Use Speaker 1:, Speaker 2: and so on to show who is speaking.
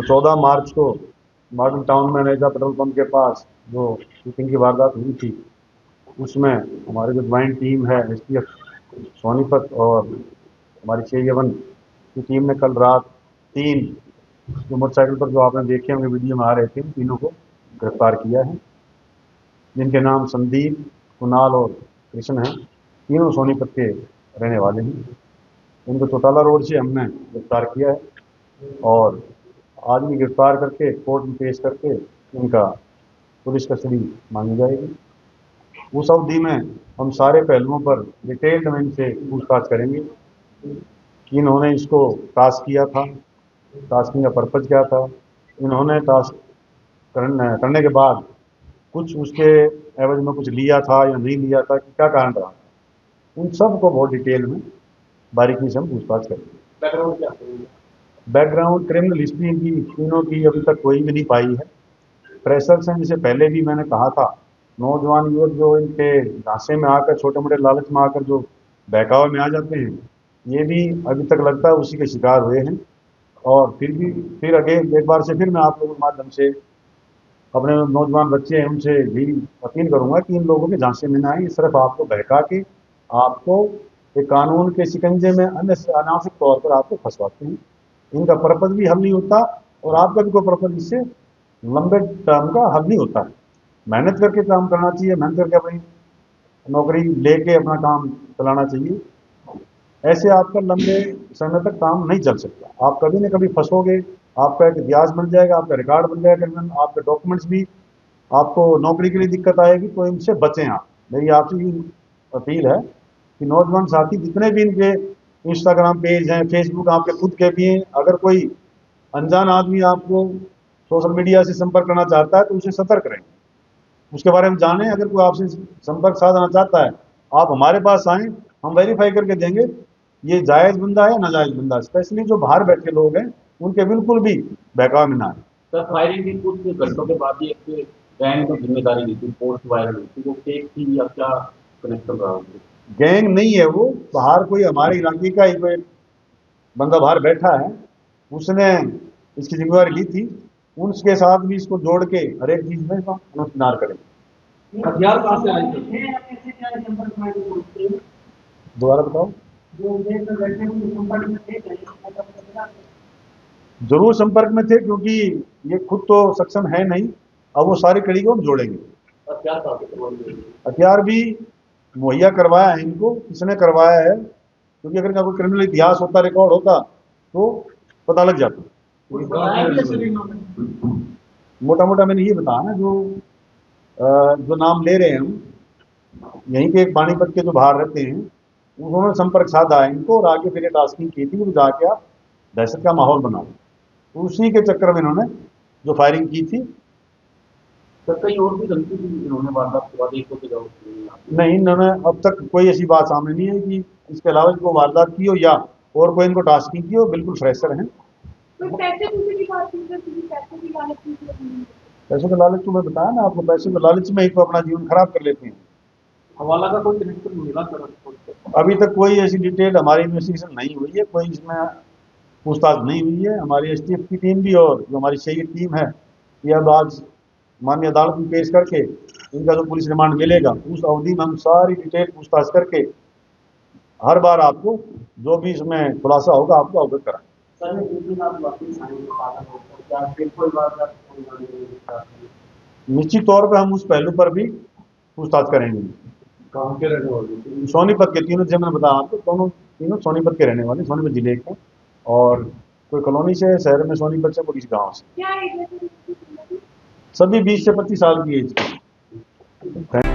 Speaker 1: जो 14 मार्च को modern town में नेजा पेट्रोल पंप के पास जो शूटिंग की वारदात हुई थी, उसमें हमारी जो ज्वाइंट टीम है एसटीएफ सोनीपत और हमारी CI-1 की टीम ने कल रात 3 जो मोटरसाइकिल पर जो आपने देखे होंगे वीडियो में आ रहे थे, तीनों को गिरफ्तार किया है, जिनके नाम संदीप, कुणाल और कृष्ण हैं। तीनों सोनीपत के रहने वाले हैं। इनको चौटाला रोड से हमने गिरफ्तार किया है और आज भी गिरफ्तार करके कोर्ट में पेश करके इनका पुलिस कस्टडी मांगी जाएगी। उस अवधि में हम सारे पहलुओं पर डिटेल्ड में इनसे पूछताछ करेंगे कि इन्होंने इसको टास्क किया था, टास्किंग का पर्पज़ क्या था, इन्होंने टास्क करने के बाद कुछ उसके एवज में कुछ लिया था या नहीं लिया था, कि क्या कारण रहा, उन सब को बहुत डिटेल में बारीकी से हम पूछताछ करेंगे। बैकग्राउंड क्रिमिनल हिस्ट्री इनकी तीनों की अभी तक कोई भी नहीं पाई है। फ्रेशर्स हैं, जिसे पहले भी मैंने कहा था, नौजवान युवक जो इनके झांसे में आकर, छोटे मोटे लालच में आकर जो बहकावे में आ जाते हैं, ये भी अभी तक लगता है उसी के शिकार हुए हैं। और फिर अगेन एक बार से फिर मैं आप लोगों के माध्यम से अपने नौजवान बच्चे हैं उनसे भी अपील करूंगा कि इन लोगों के झांसे में ना आए। सिर्फ आपको बहका के आपको एक कानून के शिकंजे में अनावश्यक तौर पर आपको फंसवाते हैं। इनका पर्पज भी हल नहीं होता और आपका भी कोई पर्पज इससे लंबे टर्म का हल नहीं होता है। मेहनत करके काम करना चाहिए, मेहनत करके अपनी नौकरी लेके अपना काम चलाना चाहिए। ऐसे आपका लंबे समय तक काम नहीं चल सकता। आप कभी न कभी फंसोगे, आपका एक इतिहास बन जाएगा, आपका रिकॉर्ड बन जाएगा क्रिमिनल, आपके डॉक्यूमेंट्स भी, आपको नौकरी के लिए दिक्कत आएगी। तो इनसे बचें आप। मेरी आपसे ये अपील है कि नौजवान साथी जितने भी इनके इंस्टाग्राम पेज हैं, फेसबुक आपके खुद के भी हैं, अगर कोई अनजान आदमी आपको सोशल मीडिया से संपर्क करना चाहता है तो उसे सतर्क रहें, उसके बारे में जानें। अगर कोई आपसे संपर्क साधना चाहता है, आप हमारे पास आएँ, हम वेरीफाई करके देंगे ये जायज़ बंदा है या नाजायज़ बंदा है। स्पेशली जो बाहर बैठे लोग हैं, उनके बिल्कुल भी बहकावे में ना आए।
Speaker 2: सर, फायरिंग की कुछ घंटों के बाद ही एक गैंग की जिम्मेदारी ली थी, पोस्ट वायरल हुई थी, वो फेक थी या क्या कनेक्शन रहा?
Speaker 1: गैंग नहीं है वो, बाहर कोई हमारे इलाके का ही कोई बंदा बाहर बैठा है, उसने इसकी जिम्मेवारी ली थी। उसके साथ भी इसको जोड़ के हर एक चीज में अनुसंधान करेंगे।
Speaker 2: हथियार कहाँ से आए थे?
Speaker 1: दोबारा बताओ। जरूर संपर्क में थे, क्योंकि ये खुद तो सक्षम है नहीं। अब वो सारी कड़ी को हम जोड़ेंगे। हथियार भी मुहैया करवाया है इनको, किसने करवाया है, क्योंकि अगर इनका कोई क्रिमिनल इतिहास होता, रिकॉर्ड होता, तो पता लग जाता। मोटा मोटा मैंने ये बताया ना, जो नाम ले रहे हैं हम, यहीं के एक पानीपत के जो बाहर रहते हैं, उन्होंने संपर्क साधा है इनको और आगे फिर ये टास्किंग की थी, वो जाके आप दहशत का माहौल बना, तो उसी के चक्कर में इन्होंने जो फायरिंग की थी।
Speaker 2: सर, कहीं और भी धमकी दी इन्होंने वारदात के बाद? एक को जगह
Speaker 1: नहीं, इन्होंने अब तक कोई ऐसी बात सामने नहीं है कि इसके अलावा इनको वारदात की हो या और कोई इनको टास्किंग की हो। बिल्कुल फ्रेशर हैं। पैसे का लालच तो मैं बताया ना आपको, पैसे के लालच में ही तो अपना जीवन खराब कर लेते हैं।
Speaker 2: हवाला का कोई कनेक्शन मिला सर?
Speaker 1: अभी तक कोई ऐसी डिटेल हमारी इन्वेस्टिगेशन नहीं हुई है, कोई इसमें पूछताछ नहीं हुई है। हमारी एसटीएफ की टीम भी और जो हमारी CI टीम है, ये अब आज माननीय अदालत में पेश करके इनका जो पुलिस रिमांड मिलेगा, उस अवधि में हम सारी डिटेल पूछताछ करके हर बार आपको जो भी इसमें खुलासा होगा आपको अवगत कराएंगे। निश्चित तौर पर हम उस पहलू पर भी पूछताछ करेंगे।
Speaker 2: कहाँ के रहने वाले?
Speaker 1: सोनीपत के तीनों, जैसे मैंने बताया आपको, तीनों सोनीपत के रहने वाले, सोनीपत जिले के, और कोई कॉलोनी से, शहर में सोनीपत से, कोई किसी गाँव से। सभी 20 से 25 साल की एज के।